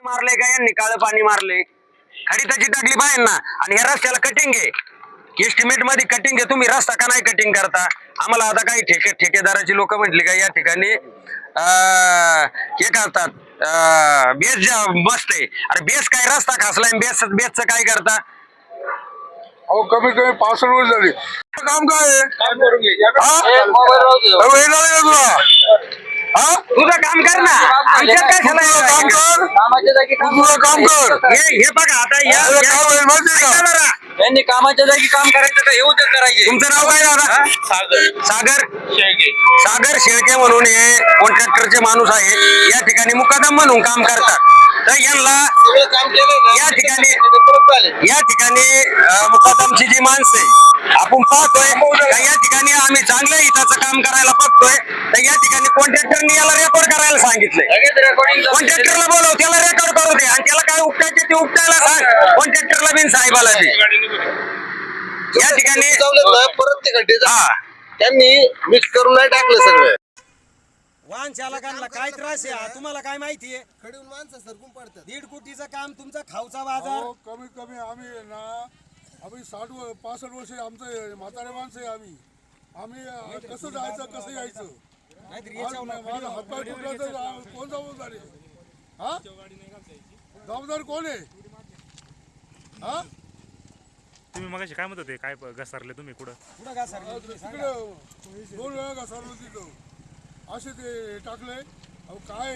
मारले का यांनी काळं पाणी मारले खडी टाकली पाहिजे ना आणि या रस्त्याला कटिंग आहे एस्टिमेट मध्ये कटिंग आहे तुम्ही रस्ता का नाही कटिंग करता आम्हाला आता काही ठेकेदाराची लोक म्हटली का या ठिकाणी हे करतात बेस मस्त आहे अरे बेस काय रस्ता खासलाय बेसचं काय करता अहो कमीत कमी 65 वर्ष झाली काम काय तुझं काम कर ना आमच्यात काय काम कर कामाच्या जागी काम काम कर हे बघा आता यांनी कामाच्या जागी काम करायचं का हे उद्योग करायचे. तुमचं नाव काय दादा सागर सागर शेळके म्हणून हे कॉन्ट्रॅक्टरचे माणूस आहे या ठिकाणी मुकादम म्हणून काम करतात तर यांना काम केलं या ठिकाणी मुकादमची जी माणसं आहे आपण पाहतोय का या ठिकाणी आम्ही चांगल्या हिताचं काम करायला बघतोय तर या ठिकाणी कॉन्ट्रॅक्टरने याला रेकॉर्ड करायला सांगितलंय कॉन्ट्रॅक्टरला बोलव त्याला रेकॉर्ड करू दे आणि त्याला काय उपटायचे ते उपटायला सांग कॉन्ट्रॅक्टरला बिन साहेबाला बी या ठिकाणी परत ते खड्डे त्यांनी मिक्स करून नाही टाकलं सगळं. वाहन चालकांना काय त्रास आहे तुम्हाला काय माहिती आहे खडून माणसं सरकून पडतात 1.5 कोटीचं काम तुमचा खाऊचा बाजार कमीत कमी आम्ही 65 वर्ष आमचं म्हातारे माणसं आहे आम्ही कसं जायचं कसं यायचं माझा हातपाय तुटला तर कोण जबाबदार आहे हा जबाबदार कोण आहे हा तुम्ही मगाशी काय म्हणत होते काय घसरले तुम्ही कुठं घासरले तिकडे 2 वेळा घसरलो तिथं असे ते टाकले अहो काय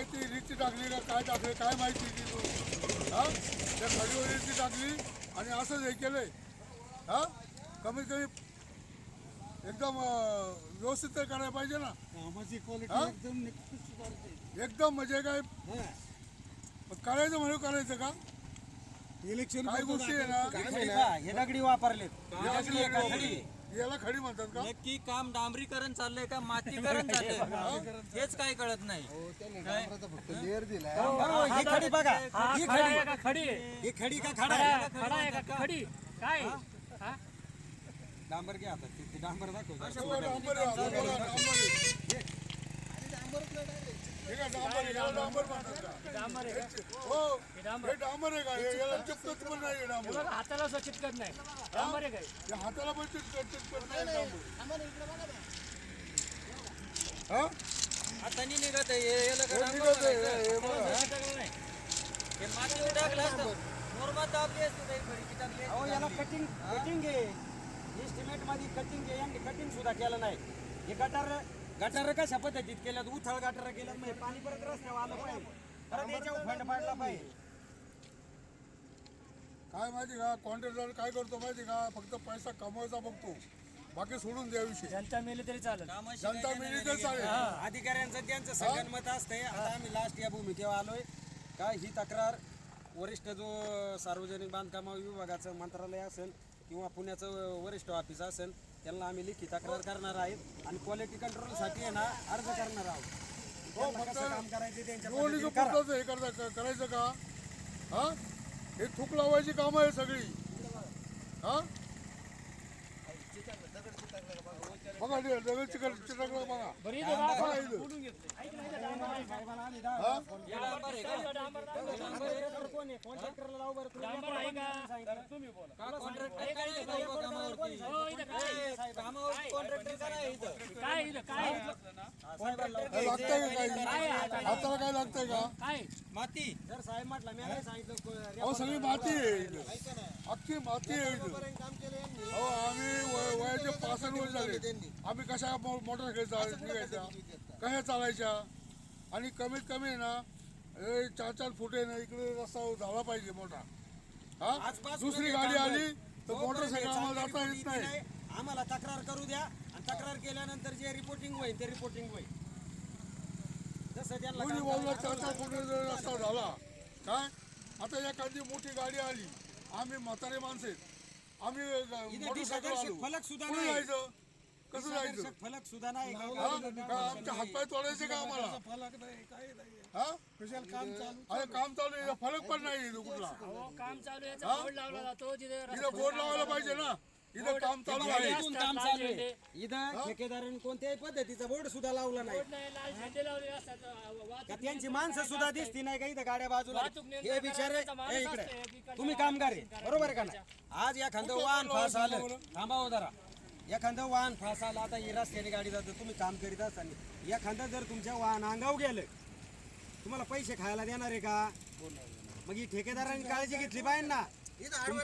ती रीती टाकली का काय टाकले काय माहिती तिथून हा त्या खाडीवर रीती टाकली आणि असंच हे केलंय हा कमीत कमी एकदम व्यवस्थित तर करायला पाहिजे ना एकदम म्हणजे काय करायचं म्हणून करायचं का इलेक्शन काही गोष्टी आहे ना हे दगडी वापरले याला खडी म्हणतात का नक्की काम डांबरीकरण चाललंय का मातीकरण चाललंय हेच काय कळत नाही. फक्त लेअर दिलाय ही खडी बघा ही खडी ही खडी का खडा आहे खडी काय डांबर घ्या आता ते डांबर दाखव डांबर आहे का याला चिपकत पण नाही डांबर हाताला असं चिटकत नाही डांबर आहे काय या हाताला पण चिपकत नाही डांबर हा आता नाही निघत आहे याला का डांबर निघत आहे, करायचं? हे बघा. हे मातीवर टाकलं असतं मुरमात दाबली असती काही खडी टाकली अहो असती याला चांगली. कटिंग आहे एस्टिमेट मध्ये कटिंग आहे यांनी कटिंग सुद्धा केलं नाही हे गटार कशा पद्धतीत केल्यात उथळ गटार केल्यात म्हणजे पाणी परत रस्त्यावर आलं पाहिजे परत याच्यावर फंड पाडला पाहिजे काय माहिती का कॉन्ट्रॅक्टर काय करतो माहिती का फक्त पैसा कमवायचा बघतो बाकी सोडून द्या विषय जनता मेली तरी चालेल कामाशी जनता काही मिळली देणं तर चालेल अधिकाऱ्यांचं त्यांचं संगनमत असतंय आता आम्ही लास्ट या भूमिकेवर आलोय का ही तक्रार वरिष्ठ जो सार्वजनिक बांधकाम विभागाचं मंत्रालय असेल किंवा पुण्याचं वरिष्ठ ऑफिस असेल त्यांना आम्ही लिखित तक्रार करणार आहेत आणि क्वालिटी कंट्रोलसाठी आहे ना अर्ज करणार आहोत त्यांना कसं काम करायचं त्यांच्या निवडणुकीचं पद्धतीने करा. पुरतं हे करायचं का हा हे थूक लावायची कामं आहे सगळी हा बघा दगड चिकटलं बघा बघा इथं. हा? कॉन्ट्रॅक्टरला लावू बरं तुम्ही. का कॉन्ट्रॅक्टर काय नाही का उभं कामावरती? कामावर कॉन्ट्रॅक्टर काय आहे इथं? हे लागतंय का काही हाताला काय लागतंय का माती जर साहेब म्हटलं मी नाही सांगितलं अहो सगळी माती आहे इथं. अख्खी माती आहे इथं. अहो आम्ही वयाचे 65 वर्ष झाले आम्ही कशा मोटर निघायच्या कशा चालायच्या आणि कमीत कमी ना 4-4 फूट आहे ना इकडे रस्ता झाला पाहिजे मोठा हा दुसरी गाडी आली तर मोटरसायकल आम्हाला जाता येत नाही आम्हाला तक्रार करू द्या आणि तक्रार केल्यानंतर जे रिपोर्टिंग होईल ते रिपोर्टिंग होईल जसं त्यांना कोणी काम बोलला करायचं 4-4 फूट रस्ता झाला काय आता एखादी मोठी गाडी आली आम्ही म्हातारे माणसं आहेत आम्ही इथे मोटरसायकल दिशादर्शक आलो फलक सुद्धा कुठे नाही. जायचं कसं जायचं दिशादर्शक फलक सुद्धा नाही का आमचे हातपाय तोडायचे का आम्हाला हा अरे काम चालू आहे फलक पण नाही इथं कुठला काम चालू आहे बोर्ड लावला जातो जिथे इथं बोर्ड लावायला पाहिजे ना इथं काम चालू आहे इथून काम चालू आहे इथं ठेकेदारांनी कोणत्याही पद्धतीचा बोर्ड सुद्धा लावला नाही का त्यांची माणसं सुद्धा दिसती नाही का इथं गाड्या बाजूला हे बिचारे हे इकडे तुम्ही कामगार आहे बरोबर का ना आज एखादं वाहन फास आलं थांबावं जरा एखादं वाहन फास आलं आता ही रस्त्याने गाडी जातं तुम्ही काम करीत असताना एखादं जर तुमच्या वाहन अंगावर गेलं तुम्हाला पैसे खायला देणार आहे का मग ही ठेकेदारांनी काळजी घेतली पाहिजे ना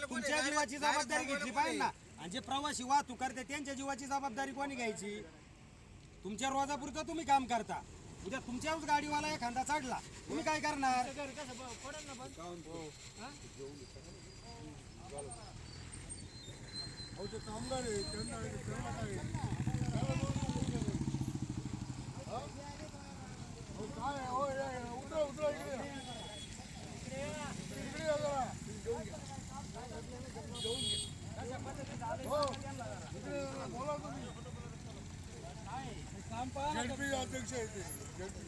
तुमच्या जीवाची जबाबदारी घेतली पाहिजे ना आणि जे प्रवासी वाहतूक करते त्यांच्या जीवाची जबाबदारी कोणी घ्यायची तुमच्या रोजापुरतं तुम्ही काम करता उद्या तुमच्याच गाडीवाला एखादा चढला तुम्ही काय करणार अहो ते कामगार आहे त्यांना काय हा? अहो काय आहे? हो उतरा उतरा इकडे इकडे या जरा हो इकडे या, बोला तुम्ही जेडपी अध्यक्ष आहे ते जेडपी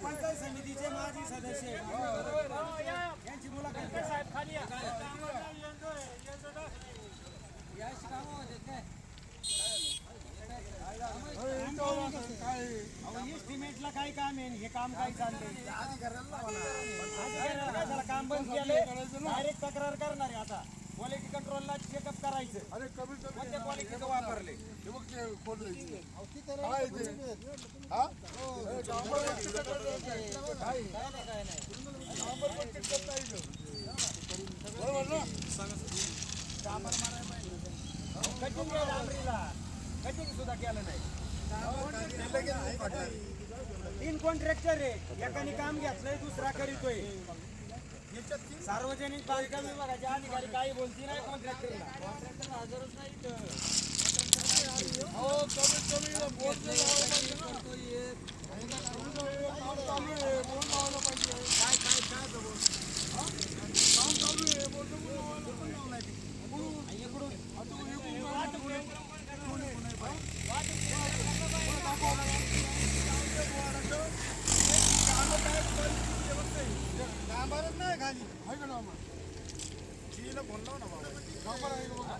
पंचायत समितीचे माजी सदस्य यांची मुलाखत काय इस्टिमेटला काय काम आहे हे काम काय चाललंय अधिकाऱ्याला काम बंद केलं डायरेक्ट तक्रार करणार आहे आता क्वालिटी कंट्रोलला चेकअप करायचं अरे कमी कमी कोणत्या क्वालिटीचं वापरले हे बघ ते खोल काय ते हा हे डांबर पण चिकट नाही. काय डांबर पण चिकट नाही इथं. बरोबर ना कटिंग आहे डांबरीला कटिंग सुद्धा केलं नाही 3 कॉन्ट्रॅक्टर आहे एकाने काम घेतलंय दुसरा करीतोय सार्वजनिक बांधकाम विभागाचे अधिकारी काही बोलती नाही कॉन्ट्रॅक्टरला हजरच नाही हो कमीत कमी इथं बोर्ड नाही लावायला पाहिजे ना. काम चालू आहे बोर्ड लावायला पाहिजे काय काम चालू आहे बोर्ड लावायला पाहिजे. इकडून डांबरच नाही खाली आहे का डांबर चिला फोन लाव ना बाबा डांबर आहे का बघा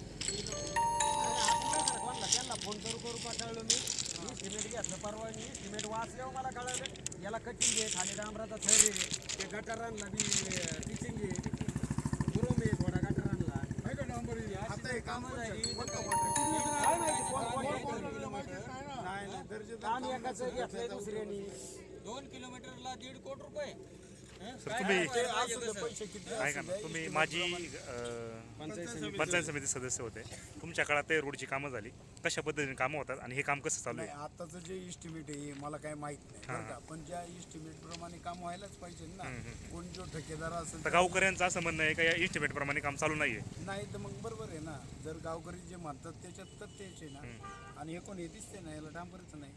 त्यांना फोन करू पाठवलं मी सिमेंट घेतलं परवा मी सिमेंट वाचल्यावर मला कळलं याला कटिंग आहे खाली डांबराचा थर आहे ते गटारांना बी टिचिंग आहे गुरुम आहे थोडा गटारांना आहे का डांबर आता हे काम काय माहिती काम एकाच घेतलंय दुसऱ्यानी 2 किलोमीटरला 1.5 कोटी रुपये सर तुम्ही ऐका ना तुम्ही माझी पंचायत समिती सदस्य होते तुमच्या काळात ते रोडची कामं झाली कशा पद्धतीने कामं होतात आणि हे काम कसं चालू नाही आहे आताचं जे इस्टिमेट आहे मला काय माहित नाही बरं का पण ज्या इस्टिमेट प्रमाणे काम व्हायलाच पाहिजे ना कोण जो ठेकेदार असेल तर गावकऱ्यांचं असं म्हणणं आहे का या इस्टिमेट प्रमाणे काम चालू नाहीये नाही तर मग बरोबर आहे ना जर गावकरी जे म्हणतात त्याच्यात तर तेच आहे ना आणि हे कोण हे दिसते ना याला डांबरच नाही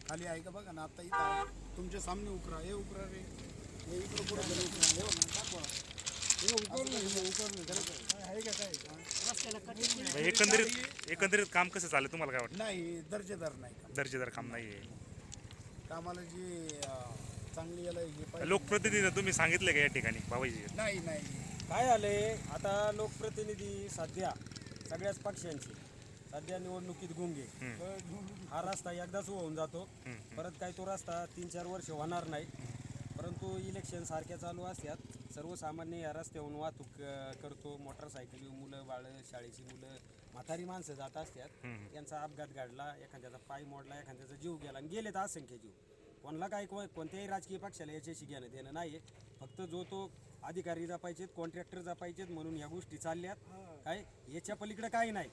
खाली आहे का बघा ना आता इथं आहे. तुमच्या सामने उकरा हे उकरा रे हे इकडं पुढे उकरा हे बघा ना दाखवा हे उकरलं खरं आहे का काय एकंदरीत काम कसं चाललं तुम्हाला काय वाटतं नाही दर्जेदार नाही काम. दर्जेदार काम नाहीये कामाला जी चांगली याला हे पाहिजे लोकप्रतिनिधी तुम्ही सांगितले का या ठिकाणी बाबाजी नाही नाही काय झालंय आता लोकप्रतिनिधी सध्या सगळ्याच पक्षांची सध्या निवडणुकीत गुंगे हा रस्ता एकदाच होऊन जातो परत काही तो रस्ता 3-4 वर्ष होणार नाही परंतु इलेक्शन सारख्या चालू असतात सर्वसामान्य या रस्त्यावरून वाहतूक करतो मोटरसायकली मुलं बाळं शाळेची मुलं म्हातारी माणसं जात असतात यांचा अपघात घडला एखाद्याचा पाय मोडला एखाद्याचा जीव गेला आणि गेले तर असंख्य जीव कोणाला काय कोणत्याही राजकीय पक्षाला याच्याशी घेणं देणं नाही फक्त जो तो अधिकारी जपायचेत कॉन्ट्रॅक्टर जपायचेत म्हणून ह्या गोष्टी चालल्यात काय याच्या पलीकडे काही नाही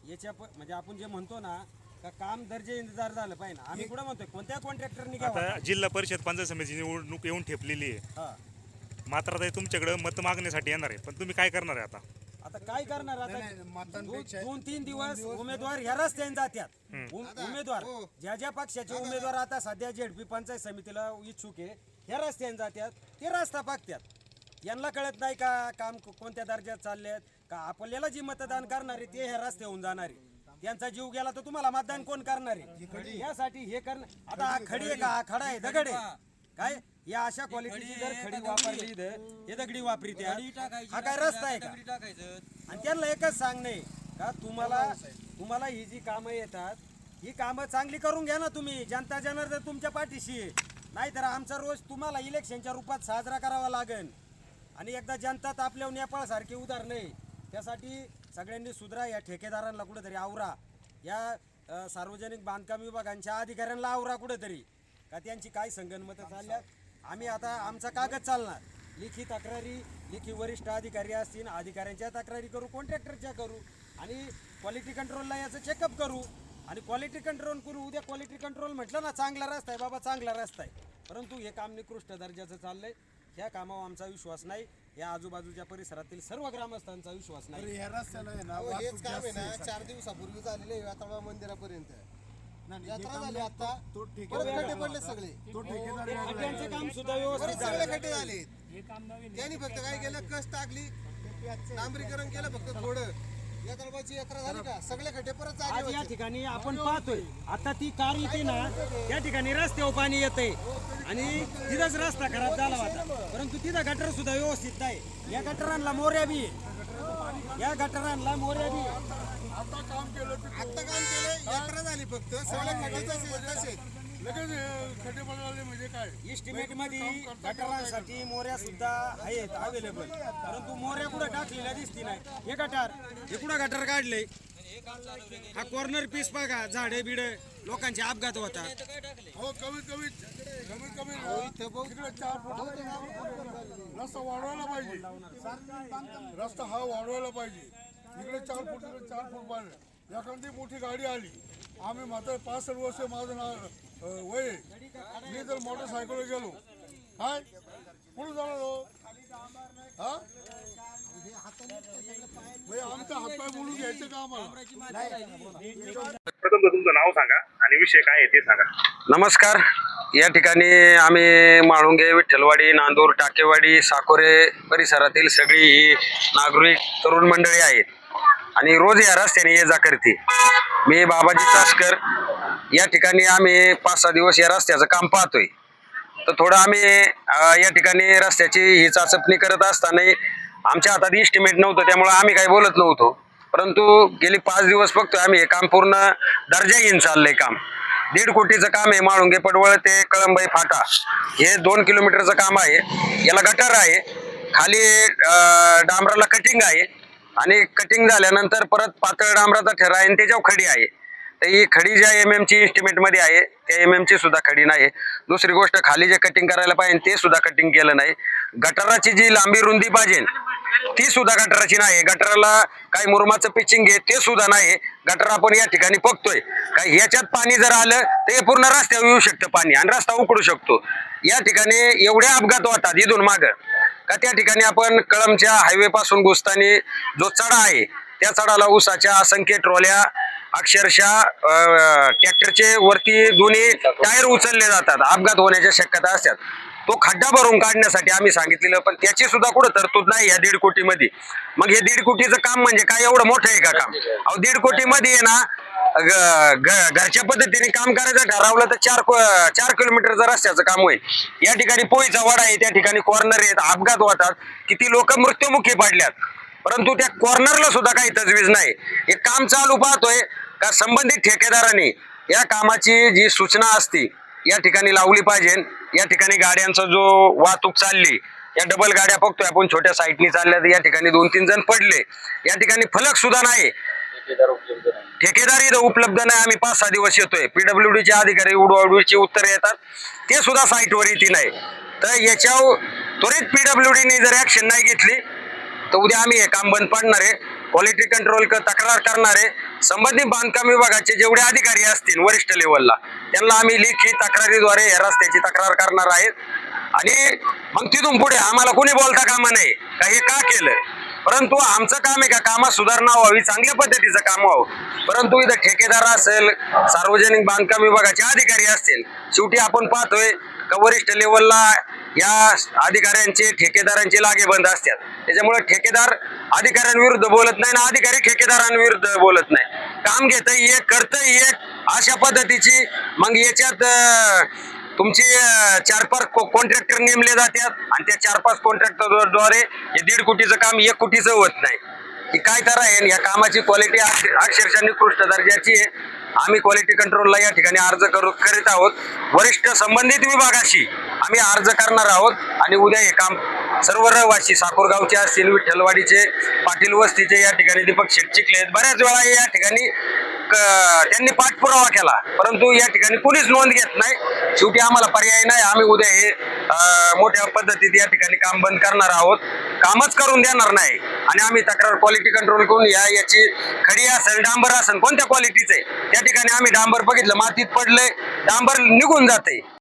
म्हणजे आपण जे म्हणतो ना का काम दर्जेदार झालं पाहिजे आम्ही कुठं म्हणतोय कोणत्या कॉन्ट्रॅक्टरनी आता जिल्हा परिषद पंचायत समितीची निवडणूक येऊन ठेपलेली आहे मात्र आता तुमच्याकडे मत मागण्यासाठी येणार आहे पण तुम्ही काय करणार आहे आता काय करणार आता 2-3 दिवस उमेदवार ह्या रस्त्याने जात्यात उमेदवार ज्या पक्षाचे उमेदवार आता सध्या जेडपी पंचायत समितीला इच्छुक आहे ह्या रस्त्याने जात्यात ते रस्ता बघतात यांना कळत नाही का काम कोणत्या दर्जात चाललेत का आपल्याला जी मतदान करणारे ते ह्या रस्त्याहून जाणारे त्यांचा जीव गेला तर तुम्हाला मतदान कोण करणार आहे यासाठी हे करणं आता हा खडी आहे का हा खडा आहे दगड आहे काय या अशा क्वालिटीची जर खडी वापरली हे दगडी वापरी हा काय रस्ता आहे का आणि त्यांना एकच सांगणे का तुम्हाला ही जी कामं येतात ही कामं चांगली करून घ्या ना तुम्ही. जनता जनार्दन तुमच्या पाठीशी आहे. नाहीतर आमचा रोज तुम्हाला इलेक्शनच्या रूपात साजरा करावा लागेल. आणि एकदा जनता आपल्या नेपाळसारखी उदाहरण आहे. त्यासाठी सगळ्यांनी सुधरा. या ठेकेदारांना कुठेतरी आवरा, या सार्वजनिक बांधकाम विभागांच्या अधिकाऱ्यांना आवरा कुठेतरी, का त्यांची काय संगनमतं चालल्यात. आम्ही आता आमचा कागद चालणार, लेखी तक्रारी, लेखी वरिष्ठ अधिकारी असतील अधिकाऱ्यांच्या तक्रारी करू, कॉन्ट्रॅक्टरच्या करू आणि क्वालिटी कंट्रोलला याचं चेकअप करू. आणि क्वालिटी कंट्रोल करू. उद्या क्वालिटी कंट्रोल म्हटलं ना चांगला रस्ता आहे बाबा, चांगला रस्ता आहे, परंतु हे काम निकृष्ट दर्जाचं चाललंय. ह्या कामावर आमचा विश्वास नाही. या आजूबाजूच्या परिसरातील सर्व ग्रामस्थांचा विश्वास नाही. अरे ह्या रस्त्याला आहे ना हेच वाहतूक काम आहे जास्त ना आहे, साहेब. 4 दिवसापूर्वी झालेलं आहे यात्रा मंदिरापर्यंत. नाही, हे यात्रा काम झाली नाही, आता तो परत ठेकेदार खड्डे पडले होता. सगळे. तो ठेकेदार वेगळा आहे. खड्ड्यांचं काम सुद्धा परत व्यवस्थित सगळे झालं. खड्डे झाले. त्यांनी फक्त काय केलं, कस टाकली, डांबरीकरण केलं फक्त थोडं. यात्राची यात्रा झाली का सगळे खड्डे परत आज या जागे ठिकाणी आपण पाहतोय, आता ती कार येते ना त्या ठिकाणी रस्त्यावर पाणी येतंय आणि तिथंच रस्ता खराब झाला होता, परंतु तिथं गटर सुद्धा व्यवस्थित नाही. या गटरांना मोऱ्या बी आहे. या गटरांना मोऱ्या बी आहे. आता काम केलं ते आता काम केलं, यात्रा झाली फक्त सगळे खड्डे तसेच. लगेच खड्डे पडले म्हणजे काय. इस्टिमेट मध्ये गटारांसाठी मोऱ्या सुद्धा आहेत अवेलेबल, परंतु मोऱ्या कुठं टाकलेल्या दिसती नाही. हे कुठं गटार काढले, हा कॉर्नर पीस बघा, झाडे बिडे लोकांचे अपघात होतात. हो कमीत कमी तिकडे 4 फूट रस्ता वाढवायला पाहिजे. रस्ता हा वाढवायला पाहिजे. इकडे 4 फूट तिकडे 4 फूट पाहिजे. एखादी मोठी गाडी आली, आम्ही मात्र 65 वर्ष माझं नाव वय आहे. मी जर मोटरसायकलवर गेलो काय पुढे जाणार हो हा आमचा हातपाय बोलून घ्यायचं का आम्हाला. प्रथम तर तुमचं नाव सांगा आणि विषय काय आहे ते सांगा. नमस्कार. या ठिकाणी आम्ही म्हाळुंगे, विठ्ठलवाडी, नांदूर, टाकेवाडी, साकोरे परिसरातील सगळी ही नागरिक तरुण मंडळी आहेत आणि रोज या रस्त्याने ये जा करते. मी बाबाजी चासकर. या ठिकाणी आम्ही 5-6 दिवस या रस्त्याचं काम पाहतोय. तर थोडं आम्ही या ठिकाणी रस्त्याची ही चाचपणी करत असताना आमच्या हातात इस्टिमेट नव्हतं, त्यामुळे आम्ही काही बोलत नव्हतो. परंतु गेली 5 दिवस बघतोय आम्ही हे काम पूर्ण दर्जाहीन चाललंय काम. 1.5 कोटीचं काम आहे. म्हाळुंगे पडवळ ते कळंबाई फाटा हे 2 किलोमीटरचं काम आहे. याला गटार आहे, खाली डांबराला कटिंग आहे आणि कटिंग झाल्यानंतर परत पातळ डांबराचा ठरा आहे आणि त्याच्यावर खडी आहे. तर ही खडी ज्या MM ची इस्टिमेट मध्ये आहे त्या MM ची सुद्धा खडी नाही. दुसरी गोष्ट, खाली जे कटिंग करायला पाहिजे ते सुद्धा कटिंग केलं नाही. गटाराची जी लांबी रुंदी पाहिजे ती सुद्धा गटाराची नाही. गटाराला काही मुरुमाचं पिचिंग आहे ते सुद्धा नाही. गटार आपण या ठिकाणी बघतोय का ह्याच्यात पाणी जर आलं तर हे पूर्ण रस्त्यावर येऊ शकतं पाणी आणि रस्ता उकडू शकतो. या ठिकाणी एवढे अपघात होतात इथून मागं का त्या ठिकाणी आपण कळंबच्या हायवे पासून घुसताना जो चढा आहे त्या चढाला ऊसाच्या असंख्य ट्रॉल्या, अक्षरशः ट्रॅक्टरचे वरती दोन्ही टायर उचलले जातात, अपघात होण्याच्या शक्यता असतात. तो खड्डा भरून काढण्यासाठी आम्ही सांगितलेलं, पण त्याची सुद्धा कुठं तरतूद नाही या 1.5 कोटीमध्ये. मग हे 1.5 कोटीचं काम म्हणजे काय एवढं मोठं आहे का काम? अहो 1.5 कोटीमध्ये आहे ना, घरच्या पद्धतीने काम करायचं ठरवलं तर 4 किलोमीटरचं रस्त्याचं काम होईल. या ठिकाणी पोईचा वाडा आहे, त्या ठिकाणी कॉर्नर आहेत, अपघात होतात, किती लोक मृत्युमुखी पडल्यात, परंतु त्या कॉर्नरला सुद्धा काही तजवीज नाही. हे काम चालू पाहतोय का संबंधित ठेकेदारांनी या कामाची जी सूचना असती या ठिकाणी लावली पाहिजे. या ठिकाणी गाड्यांचा जो वाहतूक चालली, या डबल गाड्या बघतोय आपण छोट्या साईटनी चालल्या, या ठिकाणी 2-3 जण पडले. या ठिकाणी फलक सुद्धा नाही, ठेकेदार इथं उपलब्ध नाही. आम्ही 5-6 दिवस येतोय, PWD चे अधिकारी उडवाउडवीची उत्तरे येतात ते सुद्धा साईटवर येते नाही. तर याच्यावर त्वरित PWD ने जर ऍक्शन नाही घेतली तर उद्या आम्ही हे काम बंद पाडणार आहे. क्वालिटी कंट्रोल तक्रार करणार आहे. संबंधित बांधकाम विभागाचे जेवढे अधिकारी असतील वरिष्ठ लेवलला त्यांना आम्ही लेखी तक्रारीद्वारे या रस्त्याची तक्रार करणार आहेत. आणि मग तिथून पुढे आम्हाला कोणी बोलता कामा नाही का हे का केलं, परंतु आमचं काम आहे का कामात सुधारणा व्हावी, चांगल्या पद्धतीचं काम व्हावं. परंतु इथं ठेकेदार असेल, सार्वजनिक बांधकाम विभागाचे अधिकारी असतील, शेवटी आपण पाहतोय का वरिष्ठ लेवलला या अधिकाऱ्यांचे ठेकेदारांचे लागेबंद असतात. त्याच्यामुळे ठेकेदार अधिकाऱ्यांविरुद्ध बोलत नाही ना अधिकारी ठेकेदारांविरुद्ध बोलत नाही. काम घेतं एक, करतं एक, अशा पद्धतीची. मग याच्यात तुमची 4-5 कॉन्ट्रॅक्टर नेमले जातात आणि त्या 4-5 कॉन्ट्रॅक्टरद्वारे हे 1.5 कोटीचं काम 1 कोटीचं होत नाही. की काय तर आहे या कामाची क्वालिटी अक्षरशः निकृष्ट दर्जाची आहे. आम्ही क्वालिटी कंट्रोलला या ठिकाणी अर्ज करीत आहोत. वरिष्ठ संबंधित विभागाशी आम्ही अर्ज करणार आहोत आणि उद्या हे काम सर्व रहिवासी साकोरगावचे असतील, विठ्ठलवाडीचे, पाटील वस्तीचे, या ठिकाणी दीपक शेट चिखले आहेत. बऱ्याच वेळा या ठिकाणी त्यांनी पाठपुरावा केला, परंतु या ठिकाणी कुणीच नोंद घेत नाही. शेवटी आम्हाला पर्याय नाही. आम्ही उद्या हे मोठ्या पद्धतीत या ठिकाणी काम बंद करणार आहोत, कामच करून देणार नाही. आणि आम्ही तक्रार क्वालिटी कंट्रोल करून याची खडी असेल, डांबर असेल, कोणत्या क्वालिटीचे त्या ठिकाणी आम्ही डांबर बघितलं, मातीत पडलंय, डांबर निघून जाते.